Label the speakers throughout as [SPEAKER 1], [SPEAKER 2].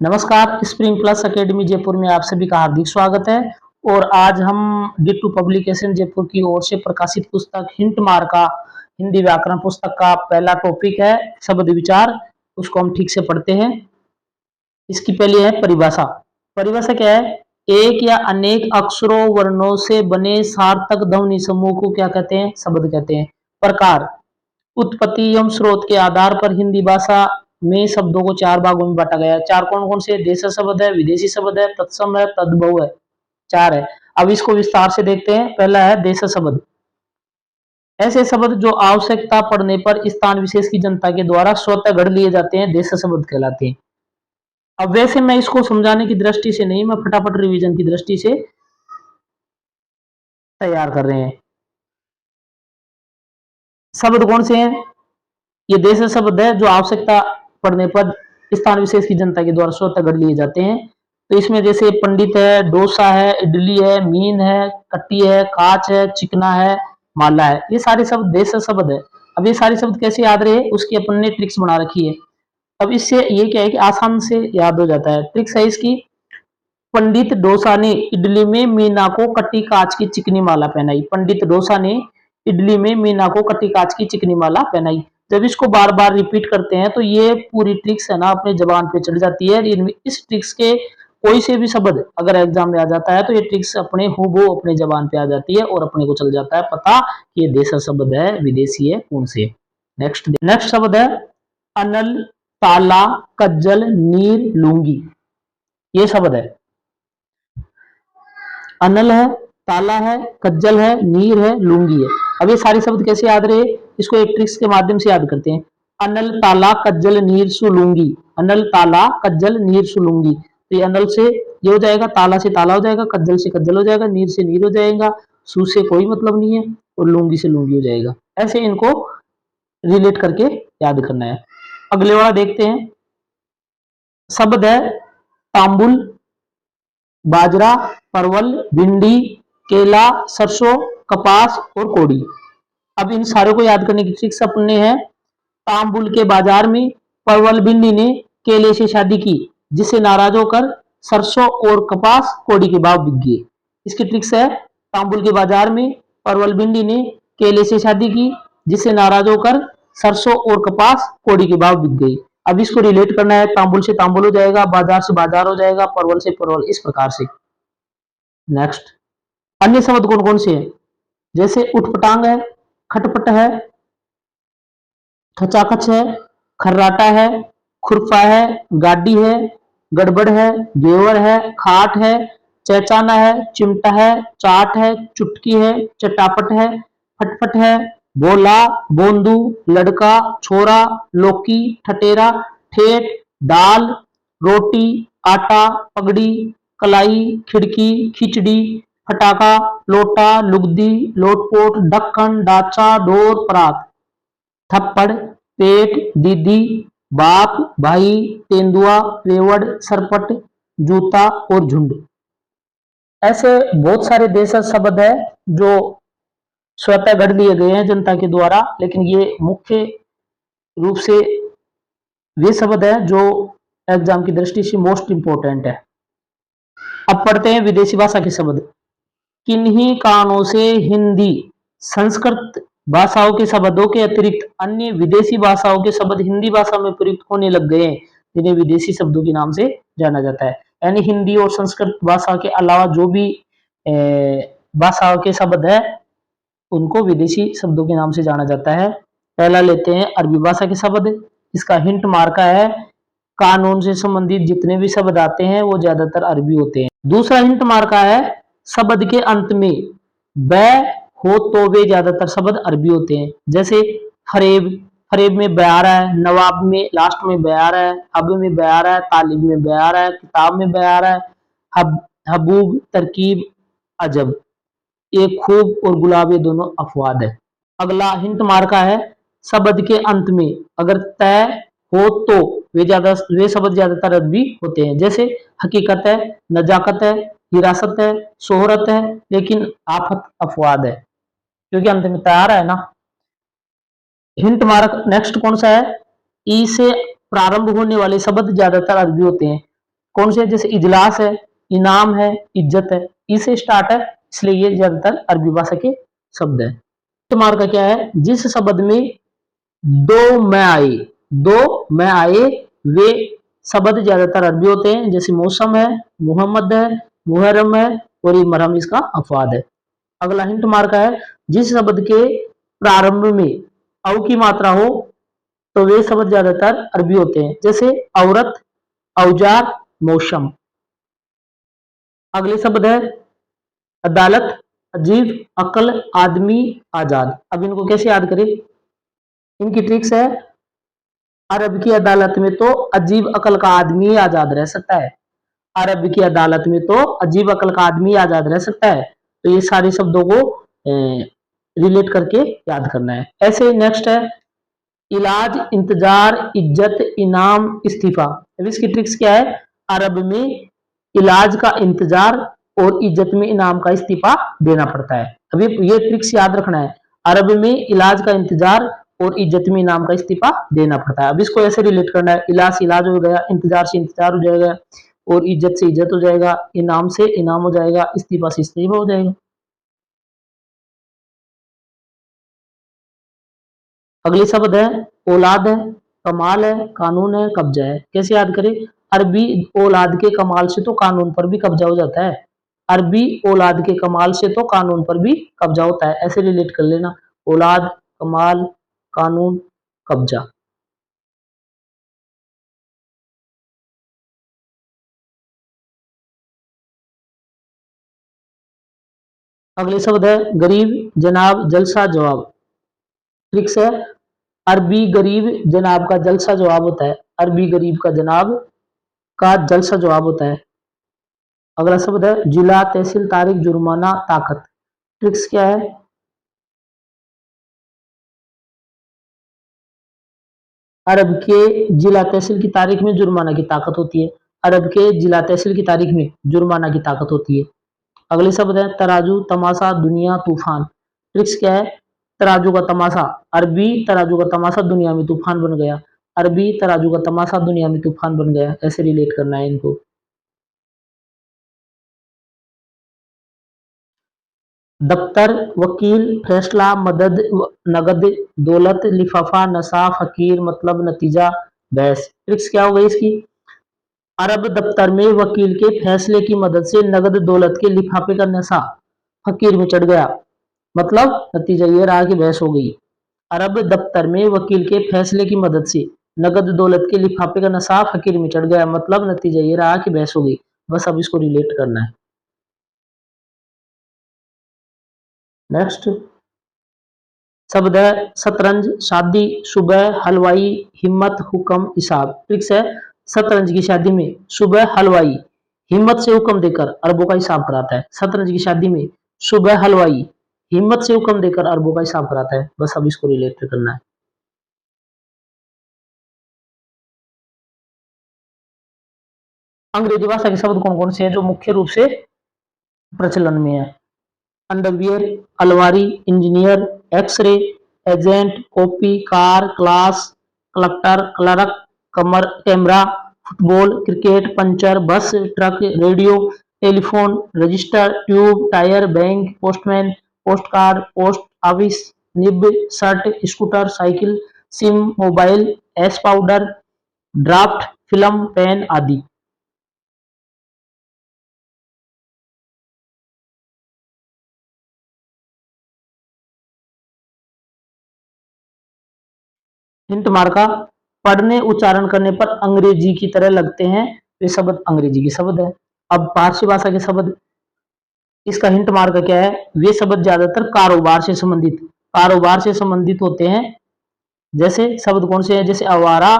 [SPEAKER 1] नमस्कार, spring plus academy Jaipur में आप सभी का हार्दिक स्वागत है। और आज हम डिट्टू पब्लिकेशन जयपुर की ओर से प्रकाशित पुस्तक हिंट मार का हिंदी व्याकरण पुस्तक का पहला टॉपिक है शब्द विचार। उसको हम ठीक से पढ़ते हैं। इसकी पहली है परिभाषा। परिभाषा क्या है? एक या अनेक अक्षरों वर्णों से बने सार्थक ध्वनि समूह को क्या कहते हैं? शब्द कहते हैं। प्रकार, उत्पत्ति एवं स्रोत के आधार पर हिंदी भाषा में शब्दों को चार भागों में बांटा गया है। चार कौन कौन से? देशी शब्द है, विदेशी शब्द है, तत्सम है, तद्भव है। चार है। अब इसको विस्तार से देखते हैं। पहला है देश शब्द। ऐसे शब्द जो आवश्यकता पड़ने पर स्थान विशेष की जनता के द्वारा स्वतः गढ़ लिए जाते हैं, देश शब्द कहलाते हैं। अब वैसे मैं इसको समझाने की दृष्टि से नहीं, मैं फटाफट रिवीजन की दृष्टि से तैयार कर रहे हैं। शब्द कौन से हैं? ये देश शब्द है जो आवश्यकता पड़ने पर स्थान विशेष की जनता के द्वारा स्वतः गढ़ लिए जाते हैं। तो इसमें जैसे पंडित है, डोसा है, इडली है, मीन है, कट्टी है, कांच है, चिकना है, माला है, ये सारे शब्द देश शब्द है। अब ये सारे शब्द कैसे याद रहे, उसकी अपन ने ट्रिक्स बना रखी है। अब इससे ये क्या है कि आसान से याद हो जाता है। ट्रिक्स है इसकी, पंडित डोसा ने इडली में मीना को कटी कांच की चिकनी माला पहनाई। पंडित डोसा ने इडली में मीना को कटी कांच की चिकनी माला पहनाई। जब इसको बार बार रिपीट करते हैं तो ये पूरी ट्रिक्स है ना अपने जबान पे चढ़ जाती है। इस ट्रिक्स के कोई से भी शब्द अगर एग्जाम में आ जाता है तो ये ट्रिक्स अपने हूबहू अपने जबान पे आ जाती है और अपने को चल जाता है पता कि ये देशी शब्द है, विदेशी है, कौन से। नेक्स्ट शब्द है अनल, ताला, कज्जल, नीर, लुंगी। ये शब्द है। अनल है, ताला है, कज्जल है, नीर है, लुंगी है। अब ये सारे शब्द कैसे याद रहे, इसको एक ट्रिक्स के माध्यम से याद करते हैं। अनल, ताला, कज्जल, नीर, सुलुंगी। अनल, ताला, कज्जल, नीर, सुलुंगी। तो ये अनल से ये हो जाएगा, ताला से ताला हो जाएगा, कज्जल से कज्जल हो जाएगा, नीर से नीर हो जाएगा, सू से कोई मतलब नहीं है और लुंगी से लुंगी हो जाएगा। ऐसे इनको रिलेट करके याद करना है। अगले वाला देखते हैं। शब्द है तांबुल, बाजरा, परवल, भिंडी, केला, सरसों, कपास और कोड़ी। अब इन सारों को याद करने की ट्रिक्स अपने है। तांबुल के बाजार में परवल भिंडी ने केले से शादी की, जिससे नाराज होकर सरसों और कपास कोड़ी के भाव बिक गए। इसकी ट्रिक्स है, तांबुल के बाजार में परवल भिंडी ने केले से शादी की, जिससे नाराज होकर सरसों और कपास कोड़ी के भाव बिक गई। अब इसको रिलेट करना है, तांबुल से तांबुल हो जाएगा, बाजार से बाजार हो जाएगा, परवल से परवल, इस प्रकार से। नेक्स्ट, अन्य शब्द कौन कौन से हैं? जैसे उठपटांग है, खटपट है, खचाखच है, खर्राटा है, खुरफा है, गाडी है, गड़बड़ है, घेवर है, खाट है, चहचाना है, चिमटा है, चाट है, चुटकी है, चटापट है, फटफट है, बोला, बोंदू, लड़का, छोरा, लौकी, ठटेरा, ठेठ, दाल, रोटी, आटा, पगड़ी, कलाई, खिड़की, खिचड़ी, फटाका, लोटा, लुगदी, लोटपोट, ढक्कन, डाचा, डोर, परात, थप्पड़, पेट, दीदी, बाप, भाई, तेंदुआ, रेवड़, सरपट, जूता और झुंड। ऐसे बहुत सारे देशज शब्द है जो स्वतः गढ़ लिए गए हैं जनता के द्वारा, लेकिन ये मुख्य रूप से वे शब्द है जो एग्जाम की दृष्टि से मोस्ट इंपोर्टेंट है। अब पढ़ते हैं विदेशी भाषा के शब्द। किन्हीं कारणों से हिंदी, संस्कृत भाषाओं के शब्दों के अतिरिक्त अन्य विदेशी भाषाओं के शब्द हिंदी भाषा में प्रयुक्त होने लग गए हैं, जिन्हें विदेशी शब्दों के नाम से जाना जाता है। यानी हिंदी और संस्कृत भाषा के अलावा जो भी भाषाओं के शब्द है उनको विदेशी शब्दों के नाम से जाना जाता है। पहला लेते हैं अरबी भाषा के शब्द। इसका हिंट मार्का है, कानून से संबंधित जितने भी शब्द आते हैं वो ज्यादातर अरबी होते हैं। दूसरा हिंट मार्का है, शब्द के अंत में ब हो तो वे ज्यादातर शब्द अरबी होते हैं। जैसे फरेब, फरेब में ब आ रहा है, नवाब में लास्ट में ब आ रहा है, अब में ब आ रहा है, तालिब में ब आ रहा है, किताब में ब आ रहा है, हबूब, तरकीब, अजब। ये खूब और गुलाब ये दोनों अफवाद है। अगला हिंट मार्का है, शब्द के अंत में अगर तय हो तो वे शब्द ज्यादातर अरबी होते हैं। जैसे हकीकत है, नजाकत है, हिरासत है, शोहरत है, लेकिन आफत अफवाद है, क्योंकि अंत में तैयार है ना। हिंट मार्क नेक्स्ट कौन सा है, ई से प्रारंभ होने वाले शब्द ज्यादातर अरबी होते हैं। कौन से, जैसे इजलास है, इनाम है, इज्जत है, इसे स्टार्ट है, इसलिए ये ज्यादातर अरबी भाषा के शब्द है। तुम्हारा का क्या है, जिस शब्द में दो मैं आए, दो मैं आए, वे शब्द ज्यादातर अरबी होते हैं, जैसे मौसम है, मोहम्मद है, मुहर्रम है, और ये मरहम इसका अपवाद है। अगला हिंट मार्का है, जिस शब्द के प्रारंभ में अव की मात्रा हो तो वे शब्द ज्यादातर अरबी होते हैं, जैसे औरत, औजार, मौसम। अगले शब्द है अदालत, अजीब, अकल, आदमी, आजाद। अब इनको कैसे याद करें, इनकी ट्रिक्स है, अरब की अदालत में तो अजीब अकल का आदमी आजाद रह सकता है, अरब की अदालत में तो अजीब अकल का आदमी आजाद रह सकता है। तो ये सारे शब्दों को रिलेट करके याद करना है। ऐसे नेक्स्ट है इलाज, इंतजार, इज्जत, इनाम, इस्तीफा। अब इसकी ट्रिक्स क्या है, अरब में इलाज का इंतजार और इज्जत में इनाम का इस्तीफा देना पड़ता है। अभी ये ट्रिक्स याद रखना है, अरब में इलाज का इंतजार और इज्जत में इनाम का इस्तीफा देना पड़ता है। अब इसको ऐसे रिलेट करना है, इलाज से इलाज हो गया, इंतजार से इंतजार हो जाएगा, और इज्जत से इज्जत हो जाएगा, इनाम से इनाम हो जाएगा, इस्तीफा से इस्तीफा हो जाएगा। अगले शब्द है औलाद है, कमाल है, कानून है, कब्जा है। कैसे याद करें, अरबी औलाद के कमाल से तो कानून पर भी कब्जा हो जाता है, अरबी औलाद के कमाल से तो कानून पर भी कब्जा होता है, ऐसे रिलेट कर लेना, औलाद, कमाल, कानून, कब्जा। अगले शब्द है गरीब, जनाब, जलसा, जवाब। ट्रिक्स है, अरबी गरीब जनाब का जलसा जवाब होता है, अरबी गरीब का जनाब का जलसा जवाब होता है। अगला शब्द है जिला, तहसील, तारीख, जुर्माना, ताकत। ट्रिक्स क्या है, अरब के जिला तहसील की तारीख में जुर्माना की ताकत होती है, अरब के जिला तहसील की तारीख में जुर्माना की ताकत होती है। अगले शब्द है तराजू, तमाशा, दुनिया, तूफान। ट्रिक्स क्या है, तराजू का तमाशा, अरबी तराजू का तमाशा दुनिया में तूफान बन गया, अरबी तराजू का तमाशा दुनिया में तूफान बन गया, ऐसे रिलेट करना है इनको। दफ्तर, वकील, फैसला, मदद, नगद, दौलत, लिफाफा, नशा, फकीर, मतलब, नतीजा, बहस। ट्रिक्स क्या हो गई इसकी, अरब दफ्तर में वकील के फैसले की मदद से नगद दौलत के लिफाफे का नशा फकीर में चढ़ गया, मतलब नतीजा ये रहा कि बहस हो गई। अरब दफ्तर में वकील के फैसले की मदद से नगद दौलत के लिफाफे का नशा फकीर में चढ़ गया, मतलब नतीजा ये रहा कि बहस हो गई। बस अब इसको रिलेट करना है। नेक्स्ट शब्द है शतरंज, शादी, सुबह, हलवाई, हिम्मत, हुक्म, हिसाब। ट्रिक्स है, शतरंज की शादी में सुबह हलवाई हिम्मत से हुक्म देकर अरबों का हिसाब कराता है, शतरंज की शादी में सुबह हलवाई हिम्मत से हुक्म देकर अरबों का हिसाब कराता है। बस अब इसको रिलेट करना है। अंग्रेजी भाषा के शब्द कौन कौन से हैं जो मुख्य रूप से प्रचलन में है, अंडरवियर, अलमारी, engineer, x-ray, agent, copy, car, class, collector, clerk, कमर, camera, football, cricket, puncture, bus, truck, radio, telephone, register, tube, tyre, bank, postman, post card, post office, nib, shirt, scooter, cycle, sim, mobile, एस powder, draft, film, pen आदि। Hint मार्का, पढ़ने उच्चारण करने पर अंग्रेजी की तरह लगते हैं, वे शब्द अंग्रेजी के शब्द है। अब पारसी भाषा के शब्द, इसका हिंट मार्क क्या है, वे शब्द ज्यादातर कारोबार से संबंधित होते हैं। जैसे शब्द कौन से हैं, जैसे आवारा,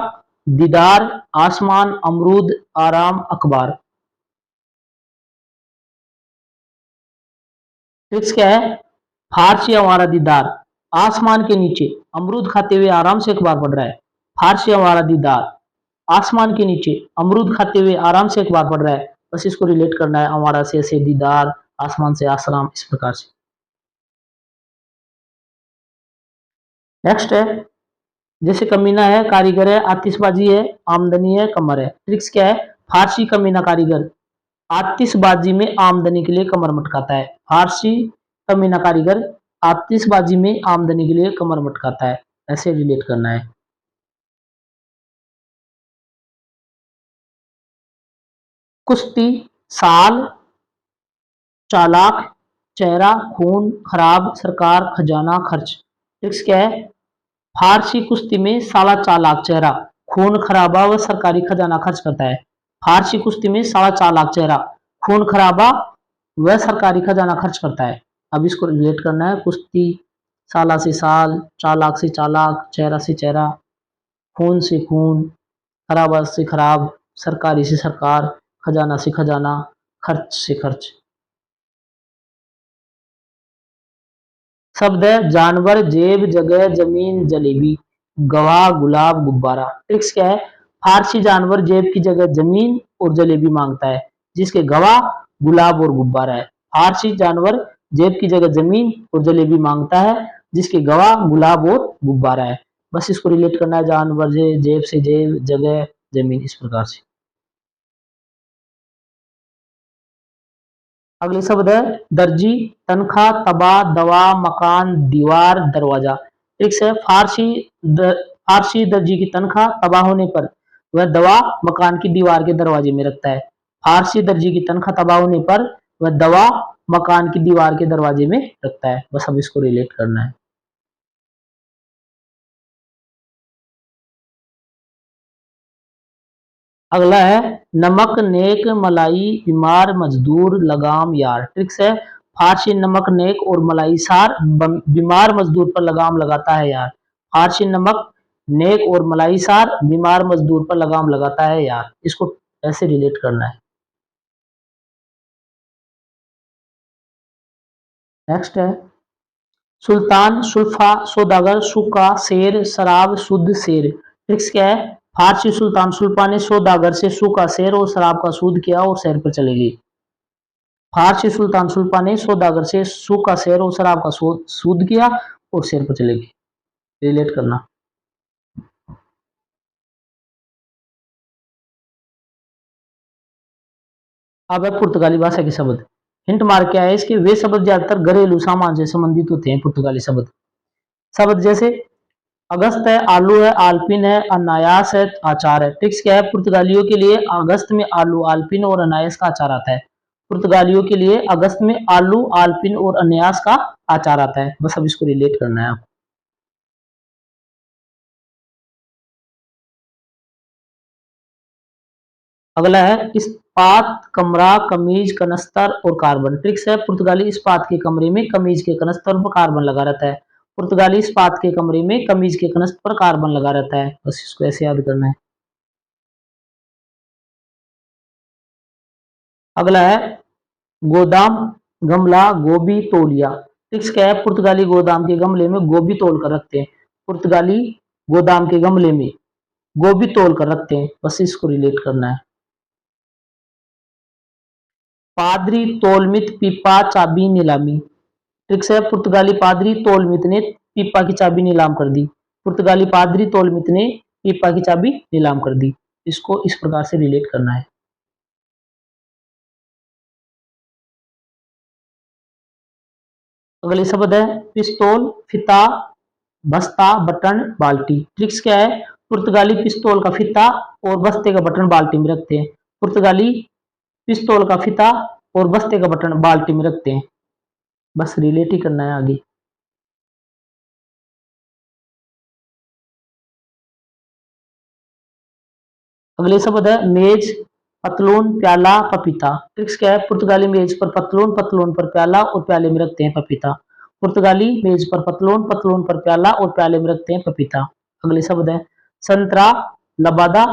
[SPEAKER 1] दीदार, आसमान, अमरूद, आराम, अखबार। ट्रिक्स क्या है, फारसी आवारा दीदार, आसमान के नीचे अमरूद खाते हुए आराम से अखबार पढ़ रहा है, फारसी आवारा दीदार, आसमान के नीचे अमरूद खाते हुए आराम से अखबार पढ़ रहा है। बस इसको रिलेट करना है, हमारा से दीदार, आसमान से आसराम, इस प्रकार से। नेक्स्ट है, जैसे कमीना है, कारीगर है, आतिशबाजी है, आमदनी है, कमर है। ट्रिक्स क्या है, फारसी कमीना कारीगर आतिशबाजी में आमदनी के लिए कमर मटकाता है। फारसी कमीना कारीगर आतिशबाजी में आमदनी के लिए कमर मटकाता है। ऐसे रिलेट करना है। कुश्ती, साल, चालाक, चेहरा, खून, खराब, सरकार, खजाना, खर्च। टिक्स क्या है? फारसी कुश्ती में साला चालाक चेहरा, खून खराबा व सरकारी खजाना खर्च करता है। फारसी कुश्ती में साला चालाक चेहरा, खून खराबा व सरकारी खजाना खर्च करता है। अब इसको रिलेट करना है। कुश्ती, साला से साल, चालाक से चालाक, चेहरा से चेहरा, खून से खून, खराबा से खराब, सरकारी से सरकार, खजाना से खजाना, खर्च से खर्च। शब्द है जानवर, जेब, जगह, जमीन, जलेबी, गवाह, गुलाब, गुब्बारा। ट्रिक्स क्या है? फारसी जानवर जेब की जगह जमीन और जलेबी मांगता है, जिसके गवाह गुलाब और गुब्बारा है। फारसी जानवर जेब की जगह जमीन और जलेबी मांगता है, जिसके गवाह गुलाब और गुब्बारा है। बस इसको रिलेट करना है। जानवर जेब से जेब, जगह, जमीन, इस प्रकार से। अगले शब्द है दर्जी, तनख्वाह, तबाह, दवा, मकान, दीवार, दरवाजा। ठीक है। फारसी दर्जी की तनख्वाह तबाह होने पर वह दवा मकान की दीवार के दरवाजे में रखता है। फारसी दर्जी की तनख्वाह तबाह होने पर वह दवा मकान की दीवार के दरवाजे में रखता है। बस अब इसको रिलेट करना है। अगला है नमक, नेक, मलाई, बीमार, मजदूर, लगाम, यार। ट्रिक्स है फारसी नमक, नेक और मलाई सार बीमार मजदूर पर लगाम लगाता है यार। फारसी नमक, नेक और मलाई सार बीमार मजदूर पर लगाम लगाता है यार। इसको ऐसे रिलेट करना है। नेक्स्ट है सुल्तान, सुल्फा, सौदागर, सूखा, शेर, शराब, शुद्ध, शेर। ट्रिक्स क्या है? फारसी सुल्तान सुल्फा ने सौदागर से सूखा शेर और शराब का सूद किया और शेर पर चले गई। फारसी सुल्तान सुल्फा ने सौदागर से सूखा शेर और शराब का सूद किया और शेर पर चले गए। रिलेट करना। अब है पुर्तगाली भाषा के शब्द। हिंट मार क्या है इसके? वे शब्द ज्यादातर घरेलू सामान से संबंधित होते हैं। पुर्तगाली शब्द शब्द जैसे अगस्त है, आलू है, आल्पिन है, अनायास है, आचार है। टिक्स क्या है? पुर्तगालियों के लिए अगस्त में आलू, आल्पिन और अनायास का आचार आता है। पुर्तगालियों के लिए अगस्त में आलू, आल्पिन और अनायास का आचार आता है। बस अब इसको रिलेट करना है आपको। अगला है इस्पात, कमरा, कमीज, कनस्तर और कार्बन। ट्रिक्स है पुर्तगाली इस्पात के कमरे में कमीज के कनस्तर पर कार्बन लगा रहता है। पुर्तगाली इस्पात के कमरे में कमीज के कनस्तर पर कार्बन लगा रहता है। बस इसको ऐसे याद करना है। अगला है गोदाम, गमला, गोभी, तौलिया। ट्रिक्स क्या है? पुर्तगाली गोदाम के गमले में गोभी तोल कर रखते हैं। पुर्तगाली गोदाम के गमले में गोभी तोल कर रखते हैं। बस इसको रिलेट करना है। पादरी, तौलमित, पीपा, चाबी, नीलामी। ट्रिक्स है पुर्तगाली पादरी तौलमित ने पीपा की चाबी नीलाम कर दी। पुर्तगाली पादरी तौलमित ने पीपा की चाबी नीलाम कर दी। इसको इस प्रकार से रिलेट करना है। अगले शब्द है पिस्तौल, फिता, बस्ता, बटन, बाल्टी। ट्रिक्स क्या है? पुर्तगाली पिस्तौल का फिता और बस्ते का बटन बाल्टी में रखते हैं। पुर्तगाली पिस्तौल का फिता और बस्ते का बटन बाल्टी में रखते हैं। बस रिलेट ही करना है आगे। अगले शब्द है मेज, पतलून, प्याला, पपीता। ट्रिक्स क्या है? पुर्तगाली मेज पर पतलून, पतलून पर प्याला और प्याले में रखते हैं पपीता। पुर्तगाली मेज पर पतलून, पतलून पर प्याला और प्याले में रखते हैं पपीता। अगले शब्द है संतरा, लबादा,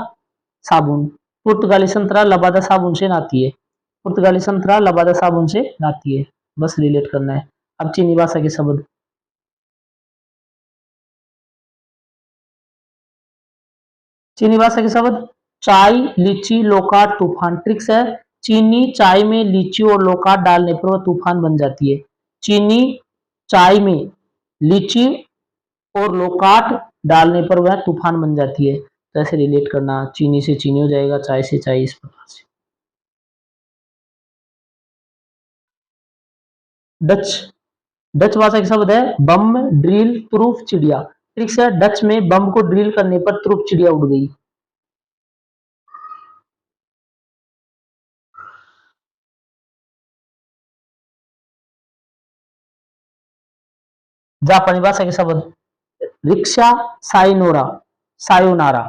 [SPEAKER 1] साबुन। पुर्तगाली संतरा लबादा साबुन से नहाती है। पुर्तगाली संतरा लबादा साबुन से नहाती है। बस रिलेट करना है। अब चीनी भाषा के शब्द। चीनी भाषा के शब्द चाय, लीची, लोकाट, तूफान। ट्रिक्स है चीनी चाय में लीची और लोकाट डालने पर वह तूफान बन जाती है। चीनी चाय में लीची और लोकाट डालने पर वह तूफान बन जाती है। तो ऐसे रिलेट करना। चीनी से चीनी हो जाएगा, चाय से चाय, इस प्रकार से। डच, डच भाषा का शब्द है बम, ड्रिल, प्रूफ, चिड़िया। ठीक है, डच में बम को ड्रिल करने पर प्रूफ चिड़िया उड़ गई। जापानी भाषा के शब्द रिक्शा, साइनोरा, सायोनारा।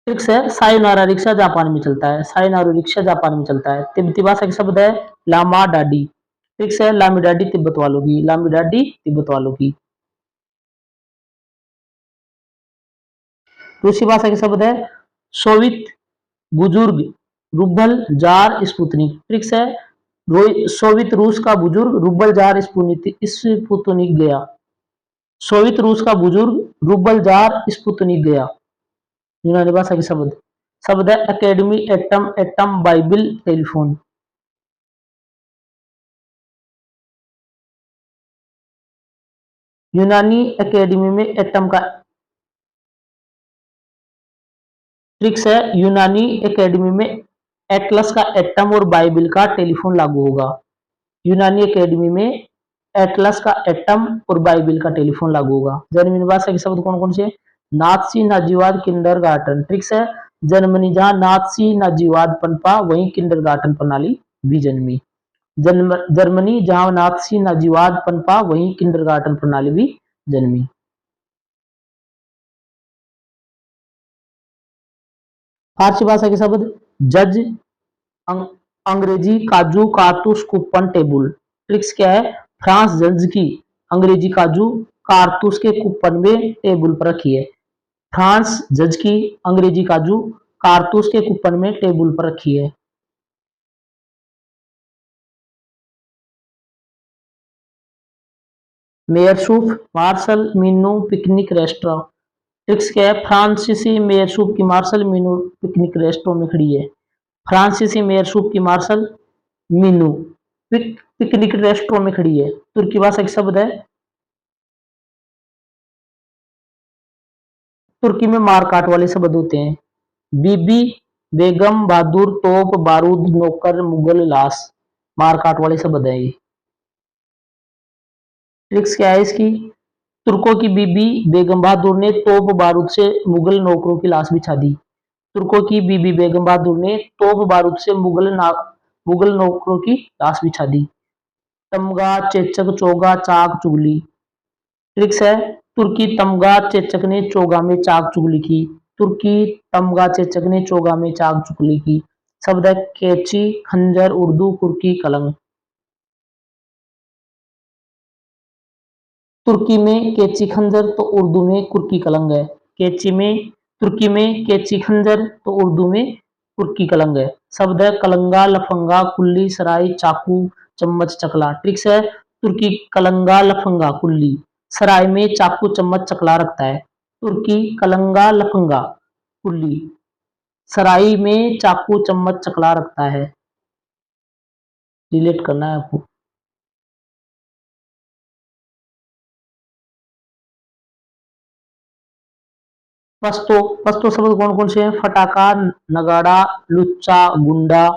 [SPEAKER 1] ठीक है, सायोनारा रिक्शा जापान में चलता है, सायोनारा रिक्शा जापान में चलता है। तिब्बती भाषा का शब्द है लामा डाडी। ठीक है, लामी डाडी तिब्बत वालों की, लामी डाडी तिब्बत वालों की। रूसी भाषा के शब्द है सोवित, बुजुर्ग, रुबल, जार, स्पुतनिक। ठीक है, सोवियत रूस का बुजुर्ग, रुबल, जार, स्पुतनिक गया। सोवियत रूस का बुजुर्ग, रुबल, जार, स्पुतनिक गया। यूनानी भाषा के शब्द शब्द है academy, atom, atom, Bible, telephone. यूनानी एकेडमी में एटम का ट्रिक्स है, यूनानी एकेडमी में एटलस का एटम और बाइबल का टेलीफोन लागू होगा। यूनानी एकेडमी में एटलस का एटम और बाइबल का टेलीफोन लागू होगा। जर्मनी भाषा के शब्द कौन कौन से? नाथसी, नाजीवाद, किंडरगार्टन। ट्रिक्स है, जर्मनी जहां नाथसी नाजीवाद पनपा वहीं किंडरगार्टन प्रणाली भी जन्मी। जर्मनी जहां नाथसी नाजीवाद पनपा वहीं किंडरगार्टन प्रणाली भी जन्मी। फारसी भाषा के शब्द जज, अंग्रेजी काजू, कारतूस, कूपन, टेबुल। ट्रिक्स क्या है? फ्रांस जज की अंग्रेजी काजू कारतूस के कूपन में टेबुल पर रखी है। फ्रांस जज की अंग्रेजी काजू कारतूस के कूपन में टेबुल पर रखी है। Mayor soup, marshal menu picnic restaurant. Tricks क्या है? फ्रांसीसी मेयर सूप की मार्शल मीनू पिकनिक रेस्टोरेंट में खड़ी है। फ्रांसीसी मेयर सूप की मार्शल मीनू पिकनिक रेस्टोरेंट में खड़ी है। तुर्की भाषा के शब्द है, तुर्की में मारकाट वाले शब्द होते हैं। बीबी, बेगम, बहादुर, तोप, बारूद, नौकर, मुगल, लाश। मारकाट वाले शब्द है ये। ट्रिक्स क्या है इसकी? तुर्कों की बीबी बेगम बहादुर ने तोप बारूद से मुगल नौकरों की लाश बिछा दी। तुर्कों की बीबी बेगम बहादुर ने तोप बारूद से मुगल नौकरों की लाश बिछा दी। तमगा, चेचक, चोगा, चाक, चुगली। ट्रिक्स है, तुर्की तमगा चेचक ने चोगा में चाक चुगली की। तुर्की तमगा चेचक ने चोगा में चाक चुगली की। शब्द है कैची, खंजर, उर्दू कुर्की, कलंग। तुर्की में कैची खंजर तो उर्दू में कुर्की कलंग है। कैची में तुर्की में कैची खंजर तो उर्दू में कुर्की कलंग है। शब्द है कलंगा, लफंगा, कुल्ली, सराय, चाकू, चम्मच, चकला। ट्रिक्स है, तुर्की कलंगा, लफंगा, कुल्ली, सराय में चाकू, चम्मच, चकला रखता है। तुर्की कलंगा, लफंगा, कुल्ली, सराय में चाकू, चम्मच, चकला रखता है। रिलेट करना है आपको। पस्तो, पस्तो शब्द कौन कौन से हैं? फटाका, नगाड़ा, लुच्चा, गुंडा,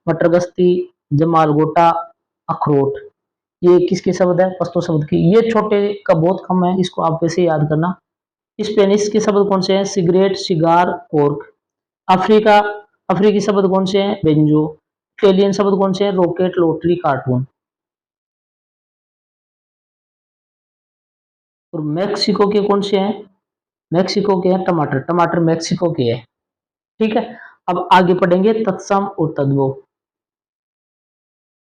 [SPEAKER 1] मटरगश्ती, जमालगोटा, अखरोट। ये किसके शब्द है? पस्तो शब्द की। ये छोटे का बहुत कम है, इसको आप वैसे याद करना। स्पेनिश के शब्द कौन से हैं? Cigarette, cigar, cork. अफ्रीका अफ्रीकी शब्द कौन से हैं? बेंजो। इटालियन शब्द कौन से हैं? Rocket, lottery, cartoon. और मैक्सिको के कौन से हैं? मैक्सिको के हैं टमाटर, टमाटर मैक्सिको के है। ठीक है, अब आगे पढ़ेंगे तत्सम और तद्भव।